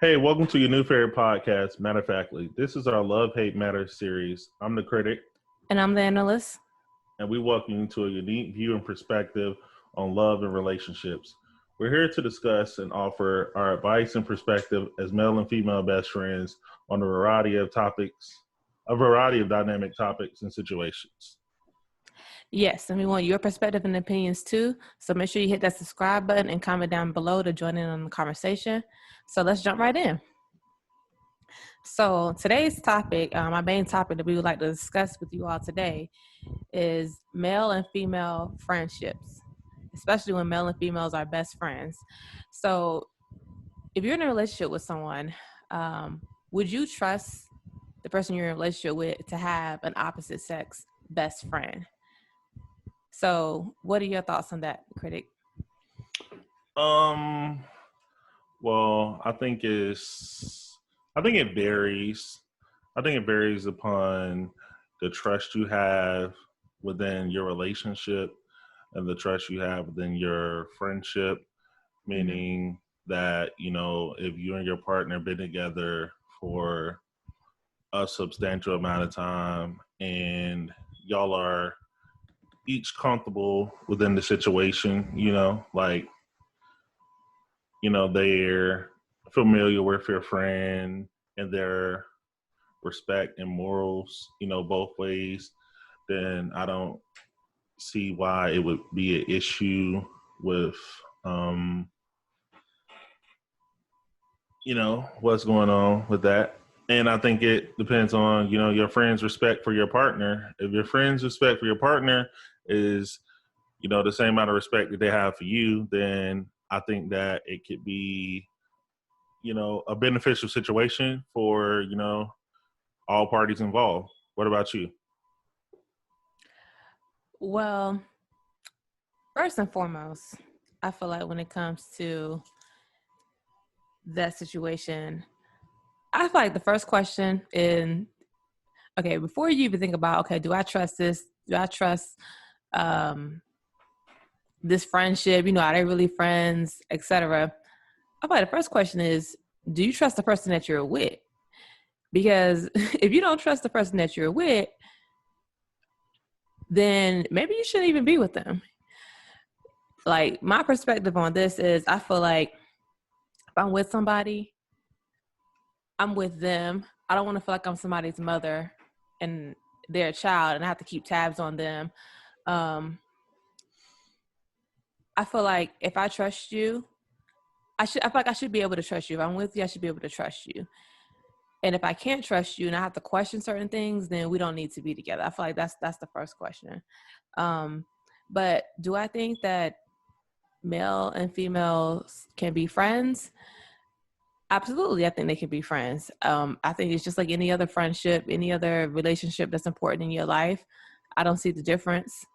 Hey, welcome to your new favorite podcast, MatterFactly. This is our Love Hate Matter series. I'm the critic, And I'm the analyst. and we welcome you to a unique view and perspective on love and relationships. We're here to discuss and offer our advice and perspective as male and female best friends on a variety of dynamic topics and situations. Yes, and we want your perspective and opinions too. So make sure you hit that subscribe button and comment down below to join in on the conversation. So let's jump right in. So today's topic, my main topic that we would like to discuss with you all today is male and female friendships, especially when male and females are best friends. So if you're in a relationship with someone, would you trust the person you're in a relationship with to have an opposite sex best friend? So what are your thoughts on that, critic? Um, well, I think it varies. I think it varies upon the trust you have within your relationship and the trust you have within your friendship, meaning that, if you and your partner been together for a substantial amount of time and y'all are each comfortable within the situation, they're familiar with your friend and their respect and morals, both ways, then I don't see why it would be an issue with, what's going on with that. And I think it depends on, your friend's respect for your partner. If your friend's respect for your partner is, the same amount of respect that they have for you, then I think that it could be, a beneficial situation for, all parties involved. What about you? Well, first and foremost, I feel like when it comes to that situation, I feel like the first question is, okay, before you even think about, okay, do I trust this? Do I trust this friendship? Are they really friends, etc.? I feel like the first question is, do you trust the person that you're with? Because if you don't trust the person that you're with, then maybe you shouldn't even be with them. Like, my perspective on this is, I feel like if I'm with somebody, I'm with them. I don't want to feel like I'm somebody's mother and their child and I have to keep tabs on them. I feel like if I trust you, I feel like I should be able to trust you. If I'm with you, I should be able to trust you. And if I can't trust you and I have to question certain things, then we don't need to be together. I feel like that's the first question. But do I think that male and females can be friends? Absolutely, I think they can be friends. I think it's just like any other friendship, any other relationship that's important in your life. I don't see the difference.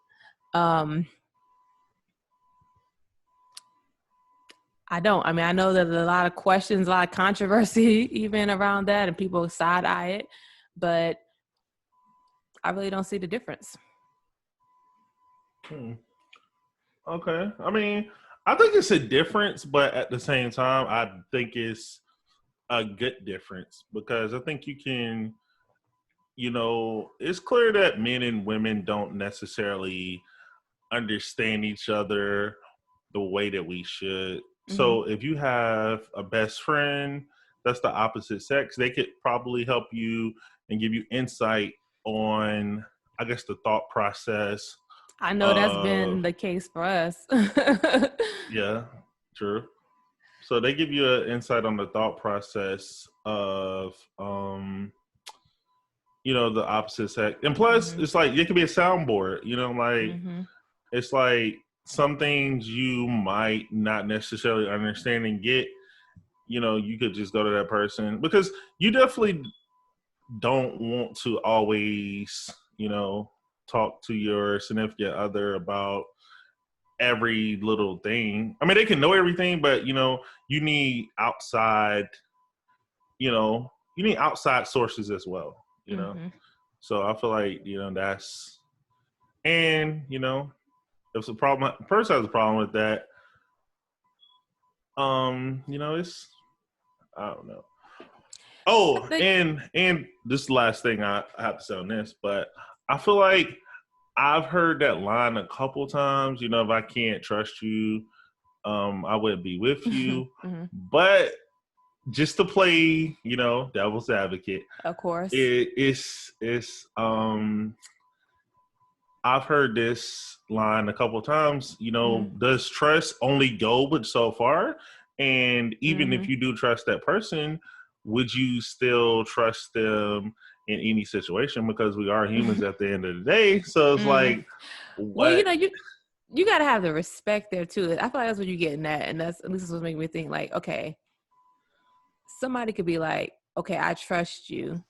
I don't. I mean, I know there's a lot of questions, a lot of controversy even around that, and people side eye it, but I really don't see the difference. Okay. I mean, I think it's a difference, but at the same time, I think it's a good difference because I think you can, it's clear that men and women don't necessarily understand each other the way that we should. Mm-hmm. So if you have a best friend that's the opposite sex, they could probably help you and give you insight on, I guess, the thought process. I know that's been the case for us. Yeah, true. So they give you an insight on the thought process of, the opposite sex. And plus, it's like, it could be a soundboard, it's like some things you might not necessarily understand and get, you could just go to that person because you definitely don't want to always, talk to your significant other about every little thing. I mean, they can know everything, but you need outside, sources as well, So I feel like, that's, and, if a person has a problem with that, it's, I don't know. Oh, think, and this is the last thing I have to say on this, but I feel like I've heard that line a couple times. You know, if I can't trust you, I wouldn't be with you. mm-hmm. But just to play, you know, devil's advocate, Of course. it's I've heard this line a couple of times. You know, Mm-hmm. does trust only go but so far? And even Mm-hmm. if you do trust that person, would you still trust them in any situation? Because we are humans at the end of the day. So it's Mm-hmm. like, Well, what? you got to have the respect there too. I feel like that's what you're getting at, and that's at least what's making me think like, okay, somebody could be like, okay, I trust you.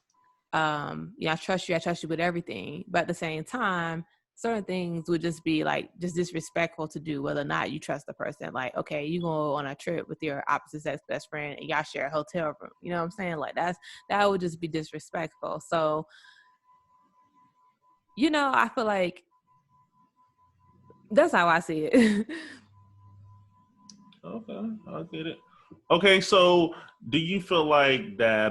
Yeah, I trust you with everything. But at the same time, certain things would just be like just disrespectful to do, whether or not you trust the person. Like, okay, you go on a trip with your opposite sex best friend and y'all share a hotel room. You know what I'm saying? Like that would just be disrespectful. So, you know, I feel like that's how I see it. Okay, I get it. Okay, so do you feel like that?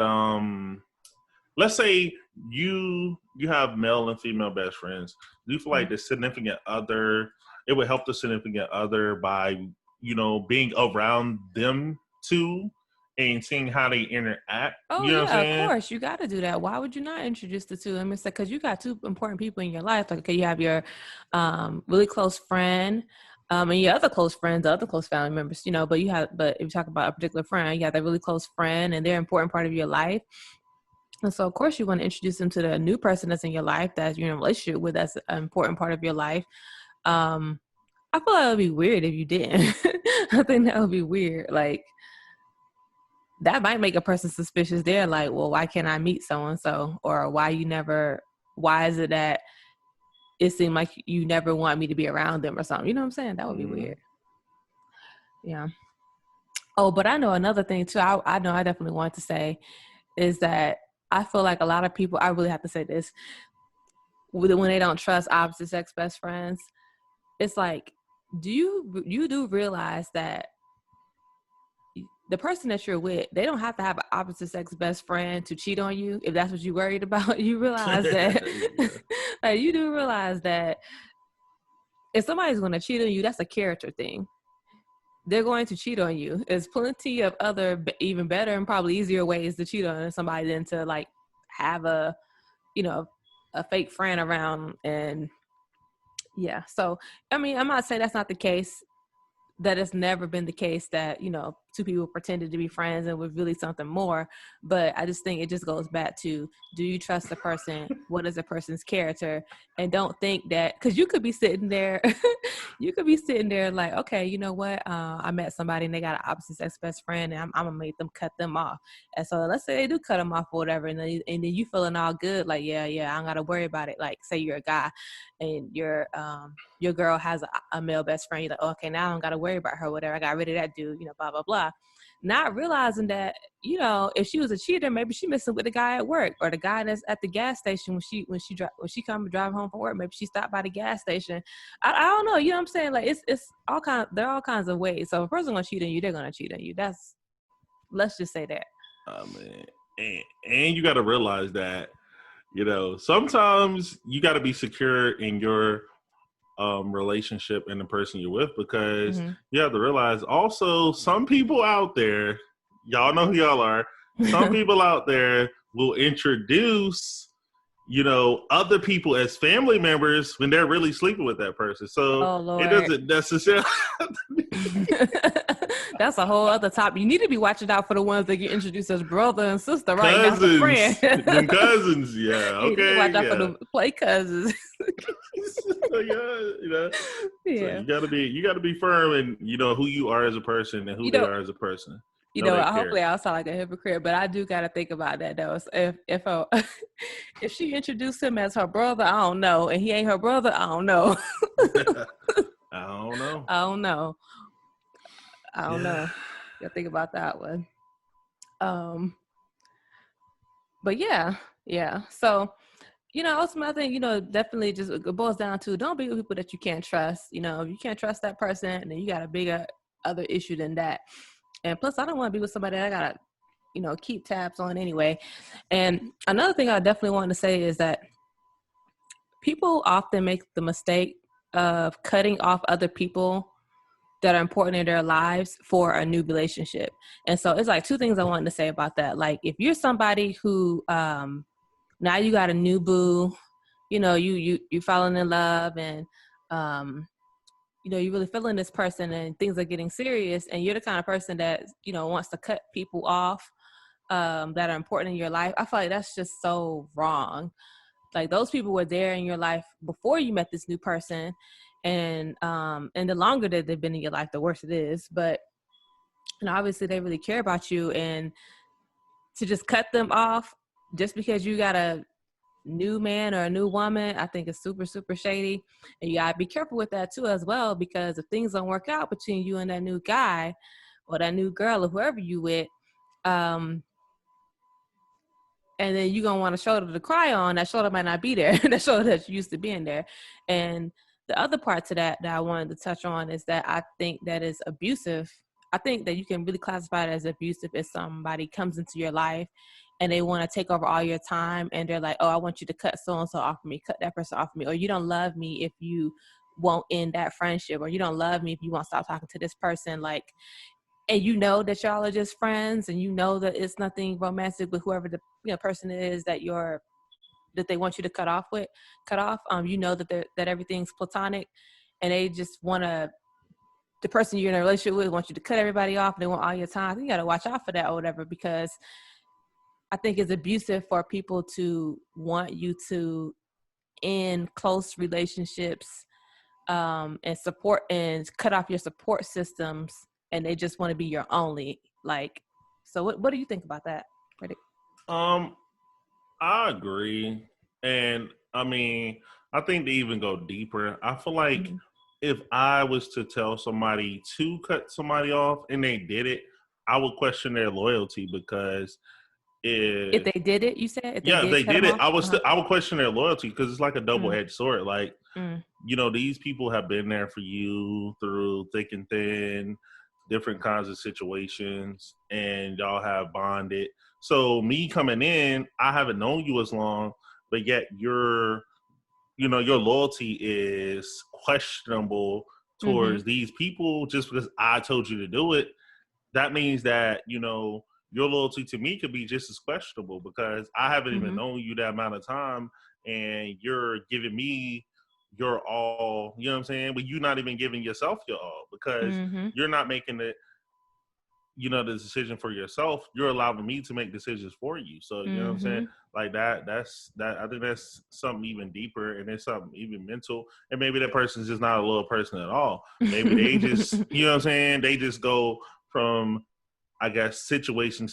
Let's say you have male and female best friends. Do you feel like the significant other, it would help the significant other by, you know, being around them too and seeing how they interact? Oh You know what I'm yeah, of saying? course you got to do that. Why would you not introduce the two? I mean, it's like because you got two important people in your life. Like, okay, you have your really close friend, and your other close friends, the other close family members. You know, but if you talk about a particular friend, you have that really close friend, and they're an important part of your life. And so, of course, you want to introduce them to the new person that's in your life that you're in a relationship with. That's an important part of your life. Um, I feel like it would be weird if you didn't. I think that would be weird. Like that might make a person suspicious. They're like, well, why can't I meet so and so? Or why is it that it seemed like you never want me to be around them or something? You know what I'm saying? That would be weird. Yeah. Oh, but I know another thing too. I know I definitely want to say is that I feel like a lot of people, I really have to say this, when they don't trust opposite sex best friends, it's like, you do realize that the person that you're with, they don't have to have an opposite sex best friend to cheat on you if that's what you're worried about. You realize that Yeah. like you do realize that if somebody's going to cheat on you, that's a character thing. They're going to cheat on you. There's plenty of other even better and probably easier ways to cheat on somebody than to like have a, you know, a fake friend around. And yeah, so I mean, I'm not saying that's not the case, that it's never been the case that, you know, two people pretended to be friends and was really something more. But I just think it just goes back to, do you trust the person? What is a person's character? And don't think that, because you could be sitting there, like, okay, you know what? I met somebody and they got an opposite sex best friend, and I'm gonna make them cut them off. And so let's say they do cut them off or whatever, and then you feeling all good, like, yeah, I don't gotta worry about it. Like, say you're a guy and your girl has a male best friend. You're like, oh, okay, now I don't got to worry about her, whatever. I got rid of that dude, you know, blah, blah, blah. Not realizing that, you know, if she was a cheater, maybe she messing with the guy at work, or the guy that's at the gas station when she come drive home from work. Maybe she stopped by the gas station. I don't know. You know what I'm saying? Like it's all there are all kinds of ways. So if a person gonna cheat on you, they're gonna cheat on you. Let's just say that. Man. And you got to realize that, you know, sometimes you got to be secure in your relationship and the person you're with, because you have to realize also some people out there, y'all know who y'all are, some people out there will introduce, you know, other people as family members when they're really sleeping with that person. So Oh Lord, it doesn't necessarily that's a whole other topic. You need to be watching out for the ones that get introduced as brother and sister, right? Not the friend. them cousins, yeah, You need to watch okay, out for yeah. the play cousins. So, yeah, you know, so Yeah. you gotta be firm in, you know, who you are as a person and who they are as a person. You know know, their hopefully character. I'll sound like a hypocrite, but I do got to think about that though. So if she introduced him as her brother, I don't know, and he ain't her brother, I don't know. I don't know. I don't know. Gotta think about that one. But yeah. So, you know, ultimately, I think, you know, definitely just it boils down to, don't be with people that you can't trust. You know, if you can't trust that person, then you got a bigger other issue than that. And plus, I don't want to be with somebody that I gotta keep tabs on anyway. And another thing I definitely want to say is that people often make the mistake of cutting off other people that are important in their lives for a new relationship. And so it's like two things I wanted to say about that. Like if you're somebody who now you got a new boo, you falling in love, and you really feeling this person and things are getting serious, and you're the kind of person that wants to cut people off that are important in your life. I feel like that's just so wrong. Like those people were there in your life before you met this new person, and the longer that they've been in your life, the worse it is. But obviously they really care about you, and to just cut them off just because you got a new man or a new woman, I think is super, super shady. And you gotta be careful with that too as well, because if things don't work out between you and that new guy or that new girl or whoever you with, and then you're going to want a shoulder to cry on, that shoulder might not be there. That shoulder that's used to being there. And the other part to that I wanted to touch on is that I think that is abusive. I think that you can really classify it as abusive if somebody comes into your life and they want to take over all your time, and they're like, oh, I want you to cut so-and-so off of me, cut that person off of me, or you don't love me if you won't end that friendship, or you don't love me if you won't stop talking to this person. Like, and that y'all are just friends, and that it's nothing romantic with whoever the person is that they want you to cut off. That everything's platonic, and they just want the person you're in a relationship with wants you to cut everybody off, and they want all your time. You got to watch out for that or whatever, because I think it's abusive for people to want you to end close relationships and support and cut off your support systems, and they just want to be your only. Like, so what do you think about that, Critic? I agree. And I mean, I think to even go deeper, I feel like if I was to tell somebody to cut somebody off and they did it, I would question their loyalty, because if they did it, you said? If they cut did it, off? I would question their loyalty, because it's like a double-edged sword. Like, these people have been there for you through thick and thin, different kinds of situations, and y'all have bonded. So me coming in, I haven't known you as long, but yet your loyalty is questionable towards these people just because I told you to do it. That means that, your loyalty to me could be just as questionable, because I haven't even known you that amount of time, and you're giving me your all, you know what I'm saying? But you're not even giving yourself your all, because you're not making the decision for yourself. You're allowing me to make decisions for you. So, you know what I'm saying? Like that's I think that's something even deeper, and it's something even mental. And maybe that person's just not a loyal person at all. Maybe they just, you know what I'm saying? They just go from, I guess, situation.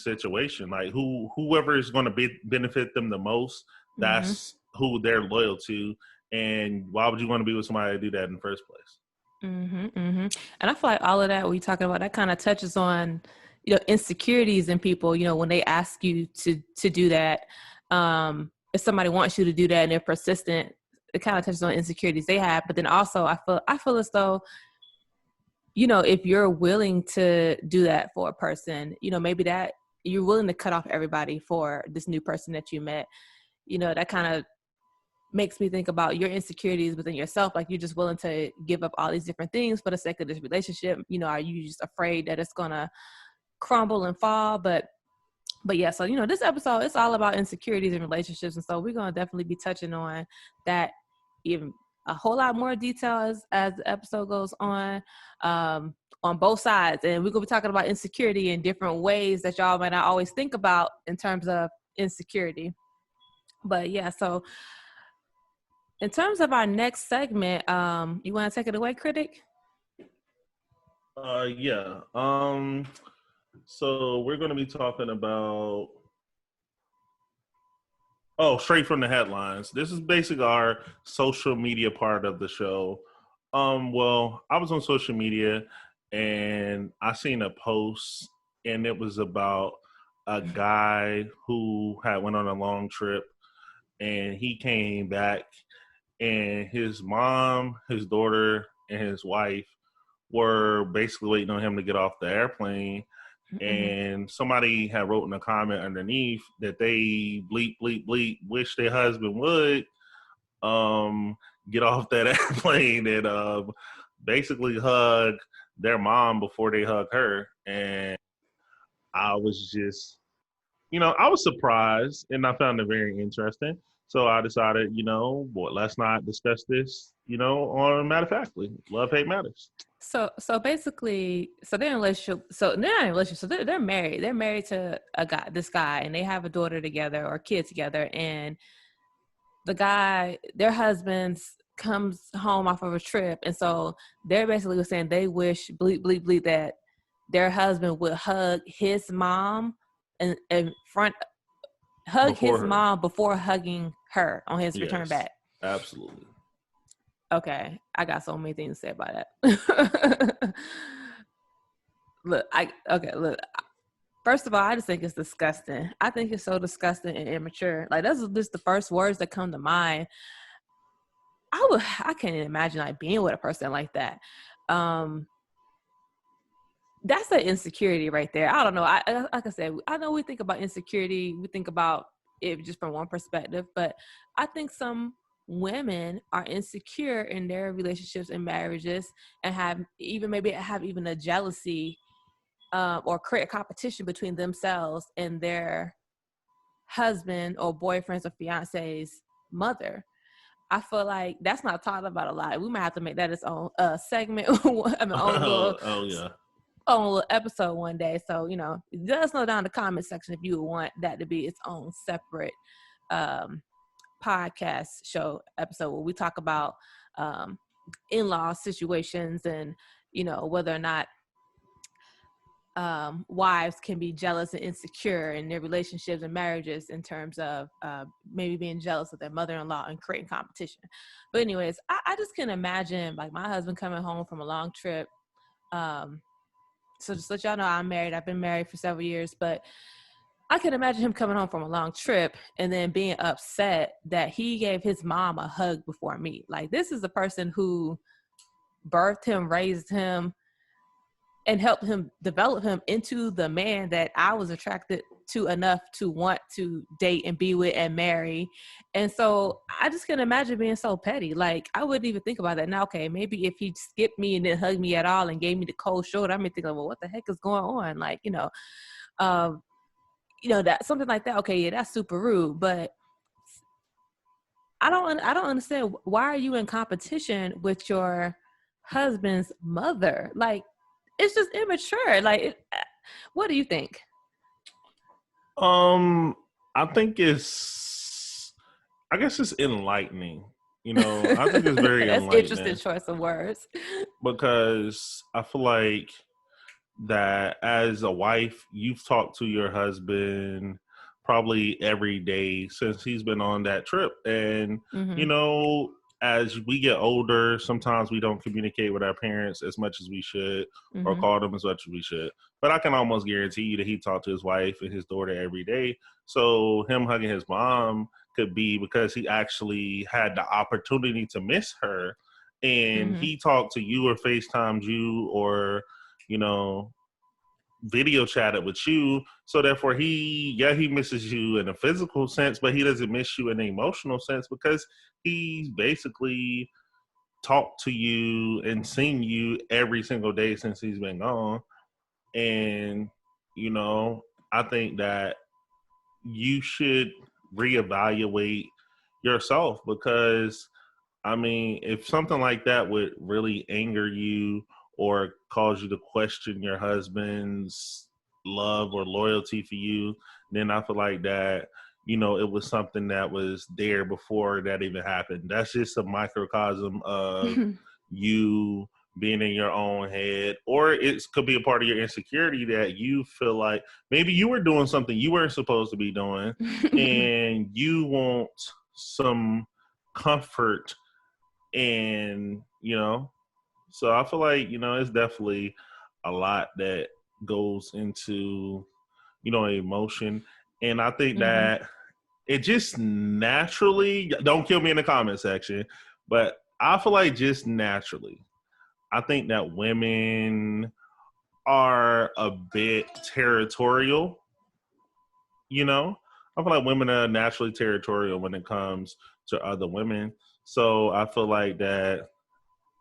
Like whoever is going to benefit them the most, that's who they're loyal to. And why would you want to be with somebody to do that in the first place? And I feel like all of that we talking about, that kind of touches on insecurities in people. When they ask you to do that, if somebody wants you to do that and they're persistent, it kind of touches on insecurities they have. But then also I feel as though if you're willing to do that for a person, maybe that you're willing to cut off everybody for this new person that you met, that kind of makes me think about your insecurities within yourself. Like, you're just willing to give up all these different things for the sake of this relationship. Are you just afraid that it's gonna crumble and fall? But yeah, so this episode, it's all about insecurities in relationships, and so we're gonna definitely be touching on that even a whole lot more detail as the episode goes on both sides. And we're gonna be talking about insecurity in different ways that y'all might not always think about in terms of insecurity. But yeah, so in terms of our next segment, you want to take it away, Critic? Yeah. So we're going to be talking about, straight from the headlines. This is basically our social media part of the show. Well, I was on social media and I seen a post, and it was about a guy who had went on a long trip, and he came back, and his mom, his daughter, and his wife were basically waiting on him to get off the airplane. and somebody had wrote in a comment underneath that they bleep bleep bleep wish their husband would get off that airplane and basically hug their mom before they hug her. And I was just, I was surprised and I found it very interesting. So I decided, let's not discuss this, on MatterFactly. Love, hate matters. So basically, so they're in a relationship. So they're not in a relationship. So they're married. They're married to this guy, and they have a daughter together or kids together. And the guy, their husbands, comes home off of a trip, and so they're basically saying they wish bleep bleep bleep that their husband would hug his mom and hug Before his her. mom before hugging her on his return Yes, back. absolutely. Okay, I got so many things to say about that. Look. First of all, I just think it's disgusting. I think it's so disgusting and immature. Like, that's just the first words that come to mind. I can't even imagine like being with a person like that. That's the insecurity right there. I don't know. Like I said, I know we think about insecurity. We think about it just from one perspective, but I think some women are insecure in their relationships and marriages and have even a jealousy or create a competition between themselves and their husband or boyfriend's or fiance's mother. I feel like that's not talked about a lot. We might have to make that its own segment, own little episode one day. So, let us know down in the comment section if you would want that to be its own separate podcast show episode where we talk about in-law situations and, whether or not wives can be jealous and insecure in their relationships and marriages in terms of maybe being jealous of their mother-in-law and creating competition. But anyways, I just can imagine like my husband coming home from a long trip. So just let y'all know I'm married. I've been married for several years, but I can imagine him coming home from a long trip and then being upset that he gave his mom a hug before me. Like, this is the person who birthed him, raised him, and helped him develop him into the man that I was attracted to enough to want to date and be with and marry. And so I just can't imagine being so petty. Like, I wouldn't even think about that. Now, okay, maybe if he skipped me and didn't hug me at all and gave me the cold shoulder, I may think, well, what the heck is going on? Like, that something like that. Okay, yeah, that's super rude. But I don't understand, why are you in competition with your husband's mother? Like, it's just immature. Like, what do you think? I think I guess it's enlightening. I think it's very That's enlightening. Interesting choice of words. Because I feel like that as a wife, you've talked to your husband probably every day since he's been on that trip. And, as we get older, sometimes we don't communicate with our parents as much as we should or call them as much as we should. But I can almost guarantee you that he talked to his wife and his daughter every day. So him hugging his mom could be because he actually had the opportunity to miss her. And he talked to you or FaceTimed you or, video chatted with you. So therefore he misses you in a physical sense, but he doesn't miss you in an emotional sense because he's basically talked to you and seen you every single day since he's been gone. And, I think that you should reevaluate yourself because, if something like that would really anger you or cause you to question your husband's love or loyalty for you, then I feel like that, it was something that was there before that even happened. That's just a microcosm of you being in your own head, or it could be a part of your insecurity that you feel like maybe you were doing something you weren't supposed to be doing and you want some comfort. And so I feel like it's definitely a lot that goes into emotion. And I think that it just naturally, don't kill me in the comment section, but I feel like just naturally I think that women are a bit territorial, you know. I feel like women are naturally territorial when it comes to other women. So I feel like that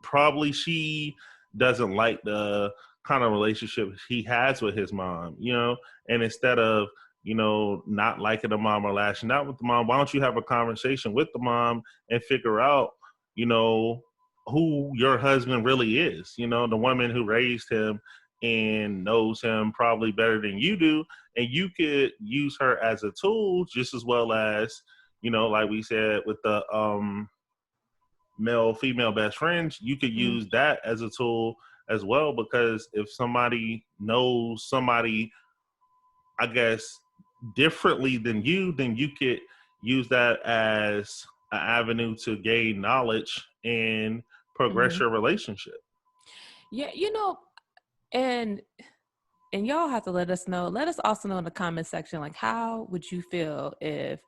probably she doesn't like the kind of relationship he has with his mom, you know, and instead of, you know, not liking the mom or lashing out with the mom, why don't you have a conversation with the mom and figure out, you know, who your husband really is, you know, the woman who raised him and knows him probably better than you do. And you could use her as a tool just as well as, you know, like we said with the male female best friends, you could use that as a tool as well, because if somebody knows somebody, I guess, differently than you, then you could use that as an avenue to gain knowledge and progress your relationship. Yeah, you know, and y'all have to let us know. Let us also know in the comment section, like, how would you feel if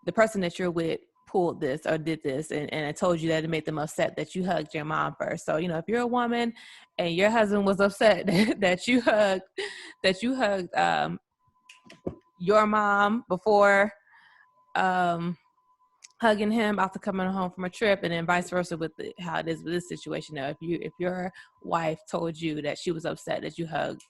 the person that you're with pulled this or did this and I told you that it made them upset that you hugged your mom first. So, you know, if you're a woman and your husband was upset that you hugged your mom before hugging him after coming home from a trip, and then vice versa with how it is with this situation. Now, if your wife told you that she was upset that you hugged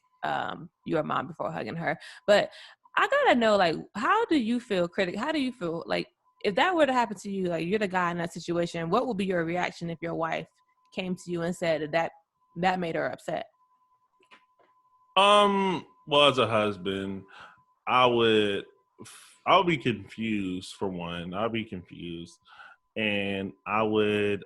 your mom before hugging her, but I gotta know, like, how do you feel, Critic? How do you feel, like, if that were to happen to you, like, you're the guy in that situation, what would be your reaction if your wife came to you and said that made her upset? Well, as a husband, I would I'll be confused for one. I'll be confused. And I would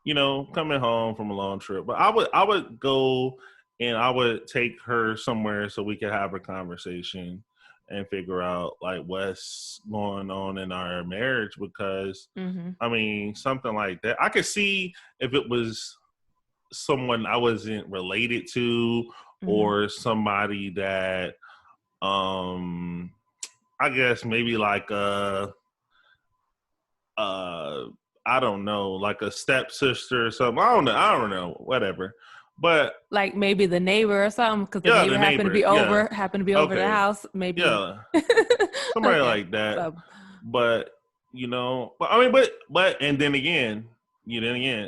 you know, coming home from a long trip. But I would go and I would take her somewhere so we could have a conversation and figure out like what's going on in our marriage, because I mean, something like that. I could see if it was someone I wasn't related to or somebody that I guess maybe like I don't know, like a stepsister or something. I don't know, whatever. But like maybe the neighbor or something, because the yeah, neighbor the neighbor, yeah, happened to be over the okay, house, maybe. yeah, somebody Okay, like that. so But you know, but I mean, but and then again,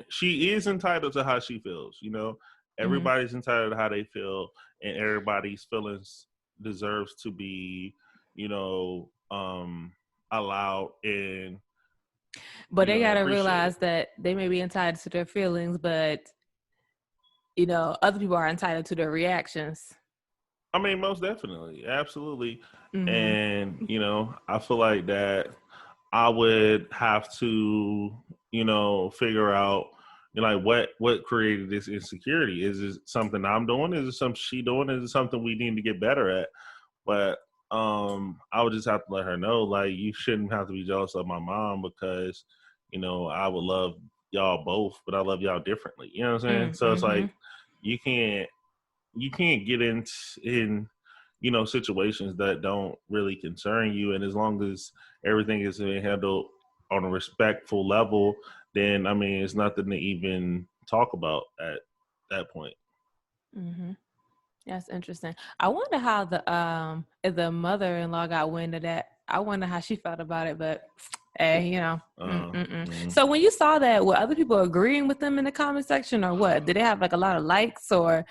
she is entitled to how she feels. You know, everybody's entitled to how they feel, and everybody's feelings deserves to be, you know, allowed and but they got to appreciated. realize that they may be entitled to their feelings, but you know, other people are entitled to their reactions. I mean, most definitely, absolutely, Mm-hmm. and you know, I feel like that I would have to, you know, figure out, you know, like what created this insecurity. Is it something I'm doing? Is it something she doing? Is it something we need to get better at? But I would just have to let her know, like, you shouldn't have to be jealous of my mom, because, you know, I would love y'all both, but I love y'all differently. You know what I'm saying? So it's Mm-hmm. like you can't get in you know, situations that don't really concern you, and as long as everything is being handled on a respectful level, then I mean, it's nothing to even talk about at that point. Mm-hmm. That's interesting. I wonder how if the mother-in-law got wind of that. I wonder how she felt about it, but hey, you know. Mm. So when you saw that, were other people agreeing with them in the comment section, or what? Did they have like a lot of likes, or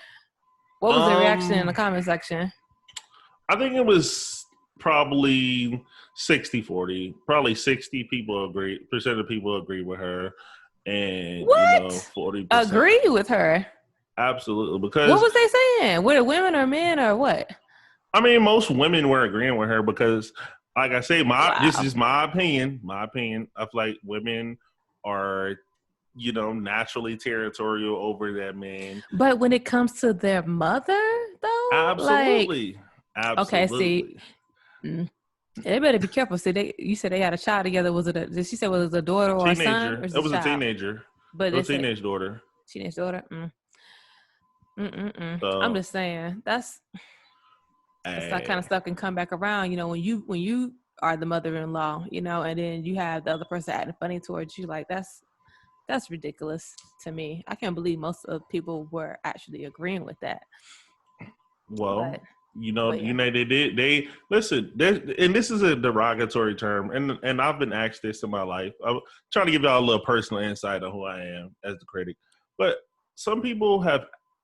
what was the reaction in the um comment section? I think it was probably 60-40. Probably 60 people agree percent of people agree with her, and you know, What? 40%. Agree with her? Absolutely, What because was they saying? Were it women or men or what? I mean, most women were agreeing with her because, like I say, my this Wow. is my opinion. My opinion of like women are, you know, naturally territorial over that man. But when it comes to their mother, though, like, Absolutely, okay, see, absolutely. they better be careful. See, you said they had a child together. Did she say was it a daughter or a son, or Teenager. is It it a was a child? teenager. But It they was a said teenage daughter. teenage daughter. I'm So, just saying that's that kind of hey, stuff can come back around. You know, when you are the mother-in-law, you know, and then you have the other person acting funny towards you, like that's That's ridiculous to me. I can't believe most of people were actually agreeing with that. Well, But you know, they listen, and this is a derogatory term, and I've been asked this in my life. I'm trying to give y'all a little personal insight on who I am as the critic. But some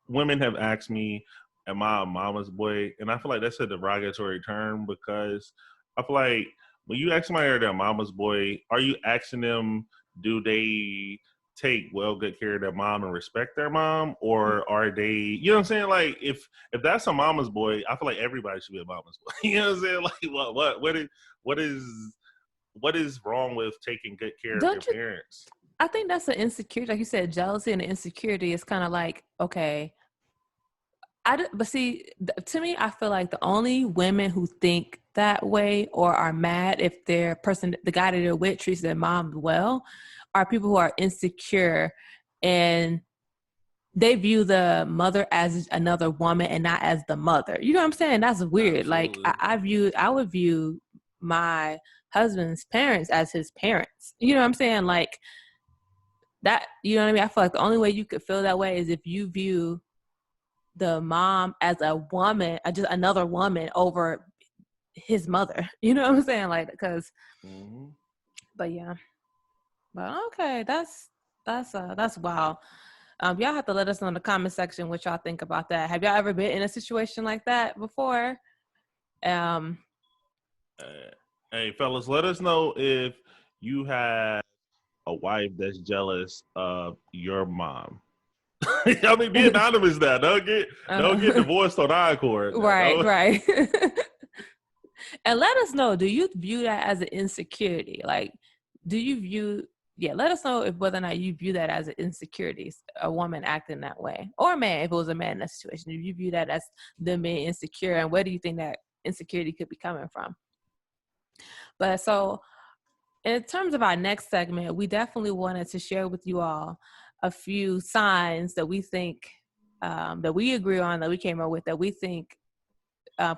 women have asked me, am I a mama's boy? And I feel like that's a derogatory term, because I feel like when you ask somebody are they a mama's boy, are you asking them, do they take good care of their mom and respect their mom, or are they, you know what I'm saying? Like if that's a mama's boy, I feel like everybody should be a mama's boy. You know what I'm saying? Like what is wrong with taking good care of your parents? I think that's an insecurity, like you said, jealousy and insecurity is kind of like, okay, but see, to me, I feel like the only women who think that way or are mad if the guy that they're with treats their mom well, are people who are insecure and they view the mother as another woman and not as the mother. You know what I'm saying? That's weird. Absolutely. Like I would view my husband's parents as his parents. You know what I'm saying? Like that, you know what I mean? I feel like the only way you could feel that way is if you view the mom as a woman, just another woman over his mother. You know what I'm saying? Like, because, but yeah. But okay, that's wild. Y'all have to let us know in the comment section what y'all think about that. Have y'all ever been in a situation like that before? Hey, fellas, let us know if you had a wife that's jealous of your mom. I mean, be anonymous now. Don't get divorced on Encore. Right. And let us know, do you view that as an insecurity? Like, do you view... Yeah, let us know whether or not you view that as an insecurity, a woman acting that way, or a man, if it was a man in that situation. If you view that as them being insecure, and where do you think that insecurity could be coming from? But so, in terms of our next segment, we definitely wanted to share with you all a few signs that we think, that we agree on, that we came up with, that we think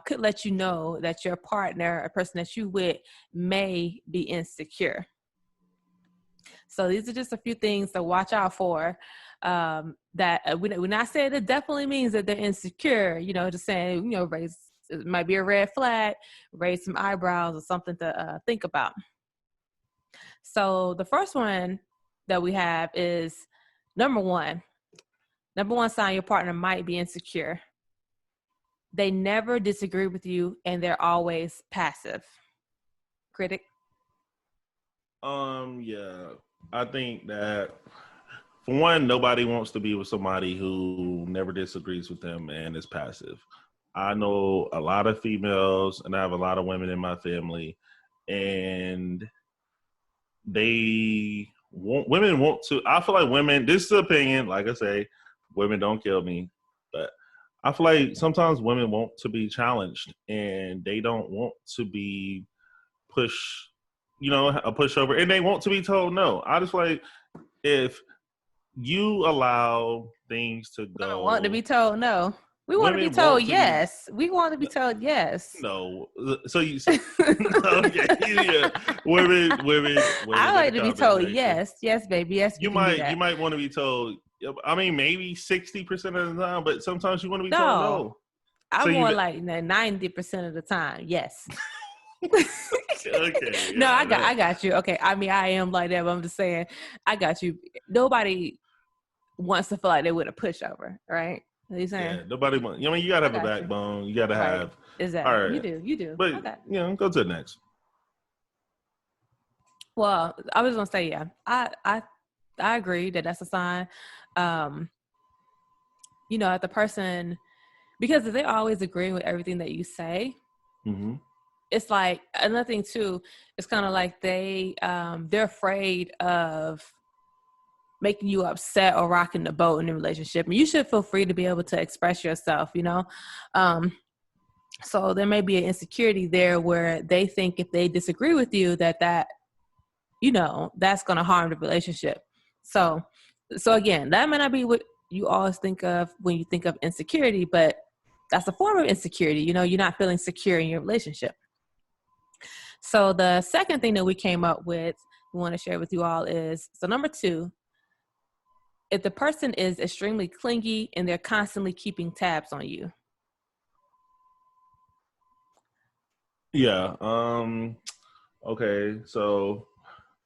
could let you know that your partner, a person that you with, may be insecure. So these are just a few things to watch out for. That we're not saying it definitely means that they're insecure. You know, just saying, you know, it might be a red flag, raise some eyebrows or something to think about. So the first one that we have is number one sign your partner might be insecure. They never disagree with you and they're always passive. Critic? Yeah. I think that, for one, nobody wants to be with somebody who never disagrees with them and is passive. I know a lot of females, and I have a lot of women in my family, and women want to, I feel like women, this is an opinion, like I say, women don't kill me, but I feel like sometimes women want to be challenged and they don't want to be pushed, you know, a pushover, and they want to be told no. I just like, if you allow things to go. We don't want to be told no. We want to be told yes. We want to be told yes. No. So you okay, yeah. Women I like to be told yes. Yes, baby. Yes, you might want to be told, I mean, maybe 60% of the time, but sometimes you want to be told no. I'm more like 90% of the time, yes. Okay. No, I got you. Okay. I mean, I am like that, but I'm just saying, I got you. Nobody wants to feel like they would a pushover, right? What are you saying? Yeah, nobody wants. I mean, you gotta have a backbone. You gotta have. Exactly. All right. You do. But you know, go to the next. Well, I was gonna say, yeah, I agree that that's a sign. You know, if the person, because if they're always agreeing with everything that you say, it's like another thing too. It's kind of like they're afraid of making you upset or rocking the boat in the relationship. And you should feel free to be able to express yourself, you know? So there may be an insecurity there where they think if they disagree with you that, you know, that's going to harm the relationship. So again, that may not be what you always think of when you think of insecurity, but that's a form of insecurity. You know, you're not feeling secure in your relationship. So the second thing that we came up with, we want to share with you all is, so number 2, if the person is extremely clingy and they're constantly keeping tabs on you. Yeah. Okay. So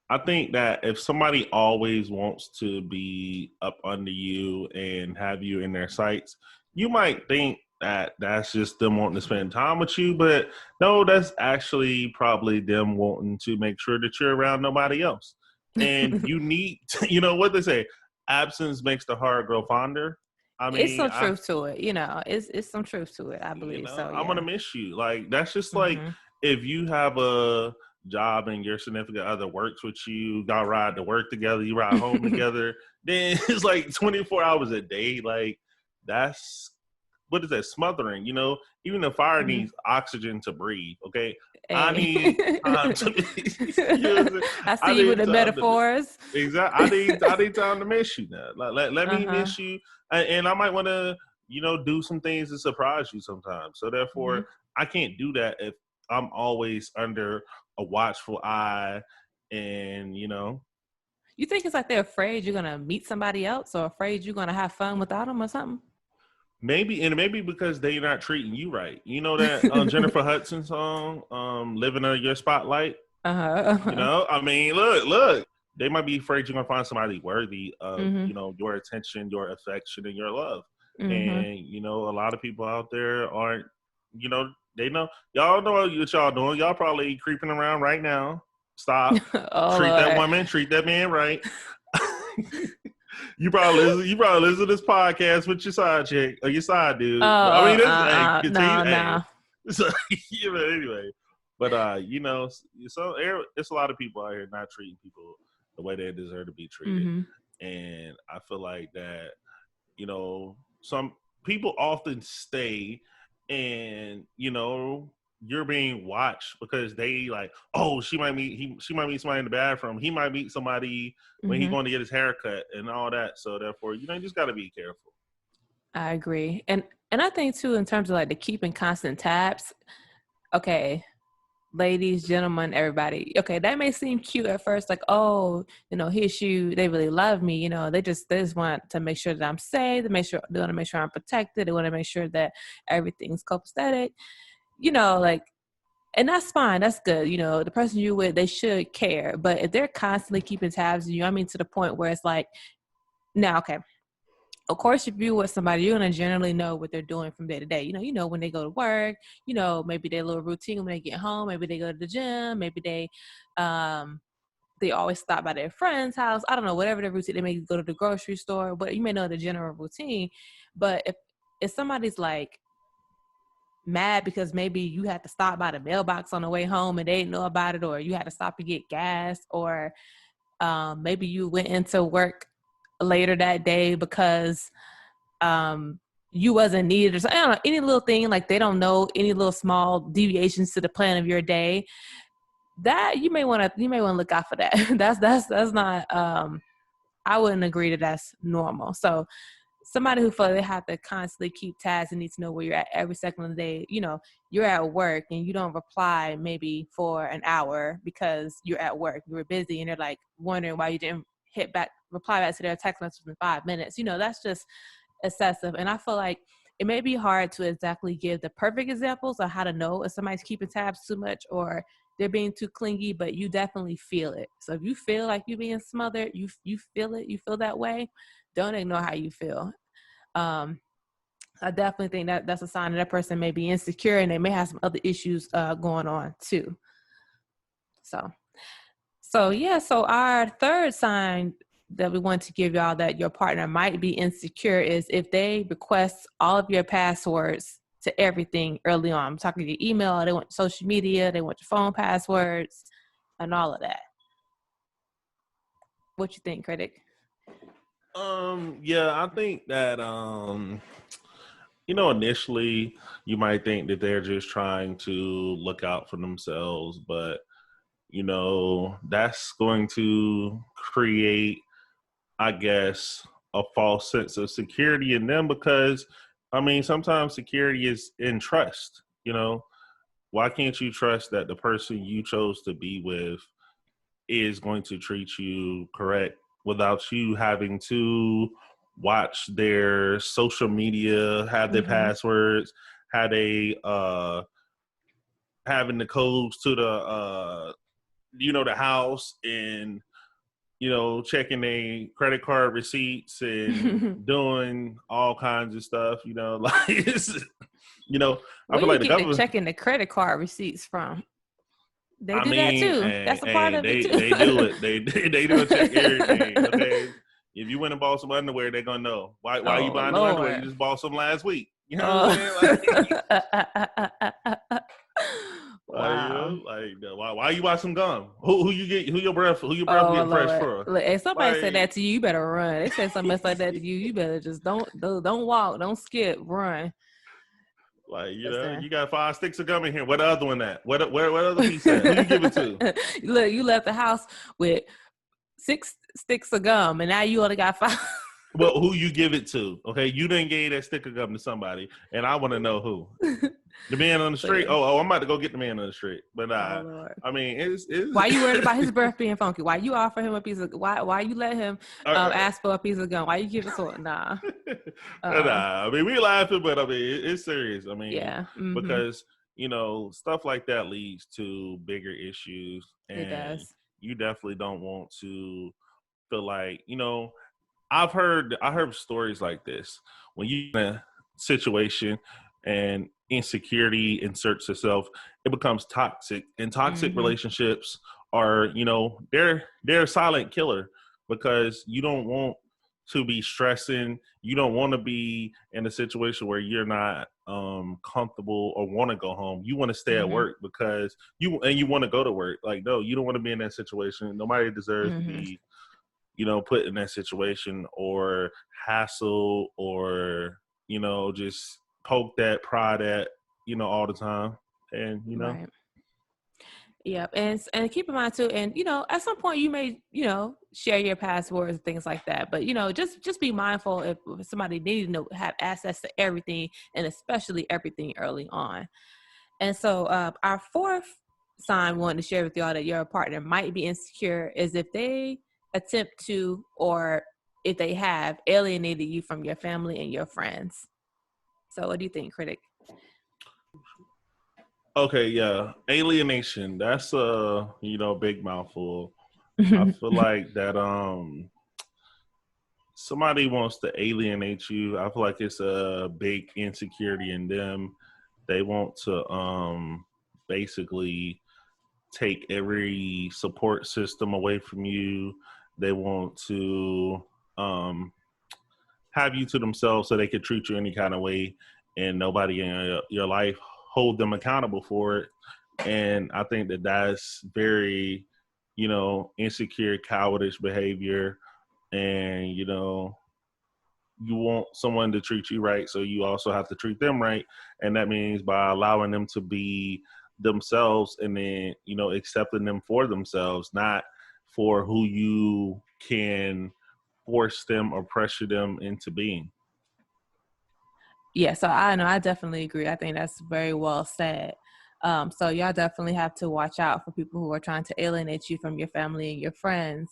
I think that if somebody always wants to be up under you and have you in their sights, you might think that that's just them wanting to spend time with you, but no, that's actually probably them wanting to make sure that you're around nobody else. And you need, you know what they say, absence makes the heart grow fonder. I It's mean, some truth to it, you know. It's some truth to it, I believe. So I'm gonna yeah. miss you. Like that's just like Mm-hmm. if you have a job and your significant other works with you, y'all ride to work together, you ride home together, then it's like 24 hours a day. Like that's what is that, smothering, you know? Even the fire Mm-hmm. needs oxygen to breathe. Okay. I Hey. need time to be, you know what I'm saying? I I see you with need the time to metaphors. exactly. I need time to miss you now. Let me Uh-huh. miss you, and I might want to, you know, do some things to surprise you sometimes. So Mm-hmm. therefore, I can't do that if I'm always under a watchful eye, and you know, You think it's like they're afraid you're gonna meet somebody else, or afraid you're gonna have fun without them, or something? maybe because they're not treating you right. You know that Jennifer Hudson song, "Living Under Your Spotlight." Uh-huh. You Uh-huh. know, I mean, look. They might be afraid you're gonna find somebody worthy of, Mm-hmm. you know, your attention, your affection, and your love. Mm-hmm. And you know, a lot of people out there aren't. You know, they know y'all know what y'all doing. Y'all probably creeping around right now. Stop. Oh Treat that Lord. woman. Treat that man right. You probably listen. You probably listen to this podcast with your side chick or your side Oh, dude. I mean, this hey, continue. no, Hey, no. so, you know, anyway. But you know, so it's a lot of people out here not treating people the way they deserve to be treated, Mm-hmm. and I feel like that. You know, some people often stay, and you know, you're being watched because they like, oh, she might meet somebody in the bathroom. He might meet somebody when he's Mm-hmm. going to get his haircut and all that. So therefore, you know, you just got to be careful. I agree. And I think too, in terms of like the keeping constant tabs, okay, ladies, gentlemen, everybody. Okay, that may seem cute at first, like, oh, you know, he or she, they really love me. You know, they just want to make sure that I'm safe. They want to make sure I'm protected. They want to make sure that everything's copacetic. You know, like, and that's fine. That's good. You know, the person you're with, they should care. But if they're constantly keeping tabs on you, I mean, to the point where it's like, now, okay, of course, if you're with somebody, you're gonna generally know what they're doing from day to day. You know when they go to work. You know, maybe their little routine when they get home. Maybe they go to the gym. Maybe they always stop by their friend's house. I don't know, whatever their routine. They may go to the grocery store, but you may know the general routine. But if somebody's like mad because maybe you had to stop by the mailbox on the way home and they didn't know about it, or you had to stop to get gas, or maybe you went into work later that day because you wasn't needed or something. I don't know, any little thing, like they don't know any little small deviations to the plan of your day, that you may want to look out for that. That's not I wouldn't agree that that's normal. So somebody who feels they have to constantly keep tabs and need to know where you're at every second of the day. You know, you're at work and you don't reply maybe for an hour because you're at work, you were busy, and they're like wondering why you didn't reply back to their text message in 5 minutes. You know, that's just excessive. And I feel like it may be hard to exactly give the perfect examples of how to know if somebody's keeping tabs too much or they're being too clingy, but you definitely feel it. So if you feel like you're being smothered, you feel it, you feel that way, don't ignore how you feel. I definitely think that that's a sign that person may be insecure and they may have some other issues going on too. So yeah, so our third sign that we want to give y'all that your partner might be insecure is if they request all of your passwords to everything early on. I'm talking your email, they want social media, they want your phone passwords, and all of that. What you think, Critic? Yeah, I think that you know, initially you might think that they're just trying to look out for themselves, but you know, that's going to create, I guess, a false sense of security in them because, I mean, sometimes security is in trust. You know, why can't you trust that the person you chose to be with is going to treat you correct without you having to watch their social media, have their passwords, have they having the codes to the the house, and checking their credit card receipts and doing all kinds of stuff, like it's, I Where feel you like the get to government. checking the credit card receipts from? They I do that mean, too. That's a part of it too. they do it. They do a check everything. Okay, if you went and bought some underwear, they're gonna know why are you Oh buying new underwear? You Lord. just bought some last week. You know what I'm saying? Wow. Why you buy some gum? Who you get? Who your breath Oh getting fresh Lord. for? Look, if somebody said Like, that to you, you better run. They said something else like that to you, you better just don't walk, don't skip, run. you Listen. got 5 sticks of gum in here. What the other one at? What other piece at? Who you give it to? Look, you left the house with 6 sticks of gum, and now you only got 5. Well, who you give it to? Okay, you didn't give that stick of gum to somebody, and I want to know who. The man on the street. Yeah. Oh, I'm about to go get the man on the street. But Oh Lord. I mean, it's Why you worried about his breath being funky? Why you offer him a piece of? Why you let him ask for a piece of gum? Why you give it to him? Nah. Nah, I mean, we laughing, but I mean, it's serious. I mean, Yeah. because stuff like that leads to bigger issues, It and does. you definitely don't want to feel like I heard stories like this when you in a situation and insecurity inserts itself, it becomes toxic, and toxic relationships are they're a silent killer, because you don't want to be stressing. You don't want to be in a situation where you're not comfortable or want to go home. You want to stay at work because you want to go to work. Like, no, you don't want to be in that situation. Nobody deserves to be put in that situation, or hassle, or just poke that pride at all the time. And Right. Yep. And keep in mind too, and at some point you may, share your passwords and things like that. But just be mindful if somebody needs to have access to everything, and especially everything early on. And so our fourth sign we wanted to share with y'all that your partner might be insecure is if they attempt to, or if they have alienated you from your family and your friends. So what do you think, Critic? Okay, yeah, alienation. That's a big mouthful. I feel like that somebody wants to alienate you. I feel like it's a big insecurity in them. They want to basically take every support system away from you. They want to have you to themselves so they could treat you any kind of way, and nobody in your life hold them accountable for it. And I think that that's very, insecure, cowardice behavior. And, you want someone to treat you right, so you also have to treat them right. And that means by allowing them to be themselves, and then, accepting them for themselves, not for who you can force them or pressure them into being. Yeah, so I know I definitely agree. I think that's very well said. So y'all definitely have to watch out for people who are trying to alienate you from your family and your friends,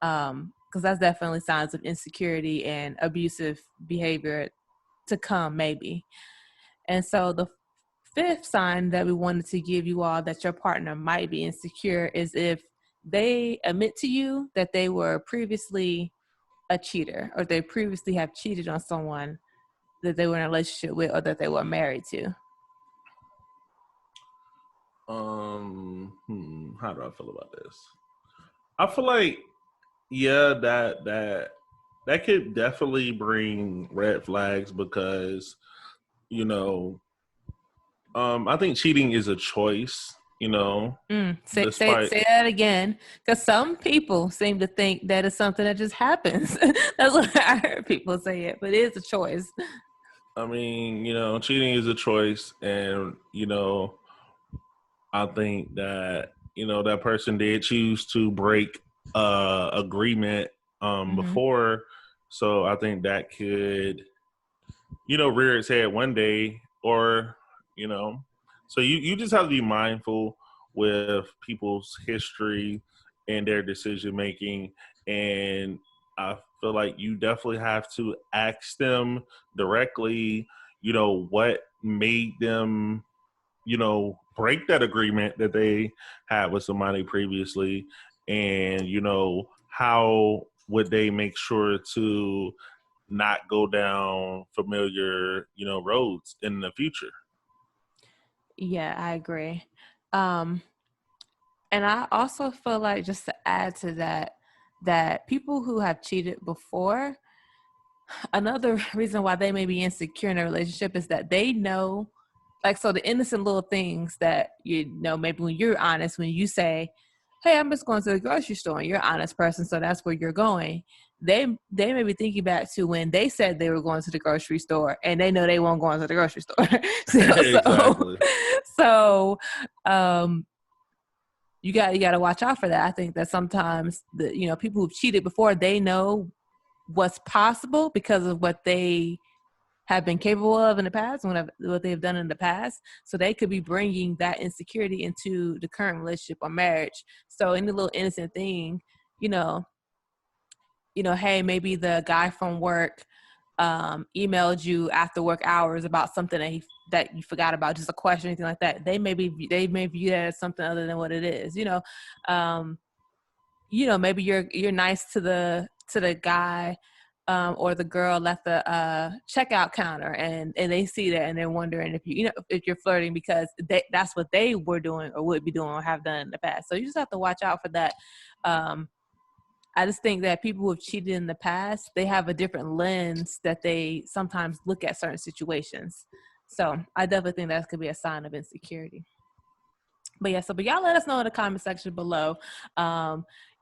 because that's definitely signs of insecurity and abusive behavior to come, maybe. And so the fifth sign that we wanted to give you all that your partner might be insecure is if they admit to you that they were previously a cheater, or they previously have cheated on someone that they were in a relationship with, or that they were married to. How do I feel about this? I feel like, yeah, that could definitely bring red flags, because I think cheating is a choice. Despite Say that again, because some people seem to think that it's something that just happens. That's what I heard people say it, but it is a choice. I mean, cheating is a choice, and I think that that person did choose to break agreement before, so I think that could rear its head one day, or so you just have to be mindful with people's history and their decision making, And I feel like you definitely have to ask them directly, what made them, break that agreement that they had with somebody previously. And, how would they make sure to not go down familiar, roads in the future? Yeah, I agree. Um, and I also feel like, just to add to that, that people who have cheated before, another reason why they may be insecure in a relationship is that they know, like, so the innocent little things that, maybe when you're honest, when you say, hey, I'm just going to the grocery store, and you're an honest person, so that's where you're going. They may be thinking back to when they said they were going to the grocery store, and they know they won't go into the grocery store. Exactly. So you got to watch out for that. I think that sometimes people who've cheated before, they know what's possible because of what they have been capable of in the past, what they've done in the past. So they could be bringing that insecurity into the current relationship or marriage. So any little innocent thing, hey, maybe the guy from work emailed you after work hours about something that you forgot about, just a question, anything like that. They may view that as something other than what it is. Maybe you're nice to the guy or the girl at the checkout counter, and they see that, and they're wondering if you're flirting because that's what they were doing or would be doing or have done in the past. So you just have to watch out for that. I just think that people who have cheated in the past, they have a different lens that they sometimes look at certain situations. So I definitely think that could be a sign of insecurity. But y'all let us know in the comment section below. We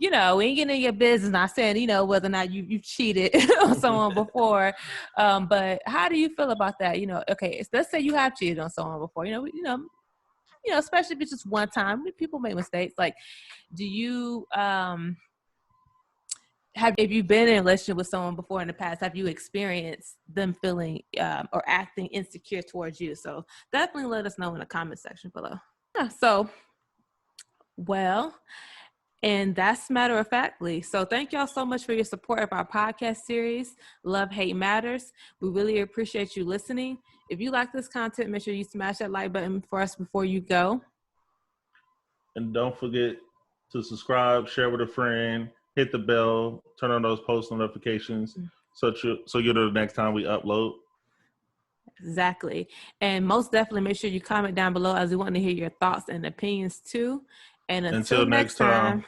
ain't getting in your business, not saying, whether or not you cheated on someone before. But how do you feel about that? Okay, let's say you have cheated on someone before, especially if it's just one time. People make mistakes. Like, do you, if you've been in a relationship with someone before in the past, have you experienced them feeling or acting insecure towards you? So definitely let us know in the comment section below. Yeah, so, well, and that's MatterFactly. So thank y'all so much for your support of our podcast series, Love, Hate Matters. We really appreciate you listening. If you like this content, make sure you smash that like button for us before you go. And don't forget to subscribe, share with a friend, hit the bell, turn on those post notifications so you'll know the next time we upload. Exactly. And most definitely make sure you comment down below, as we want to hear your thoughts and opinions too. And until next time.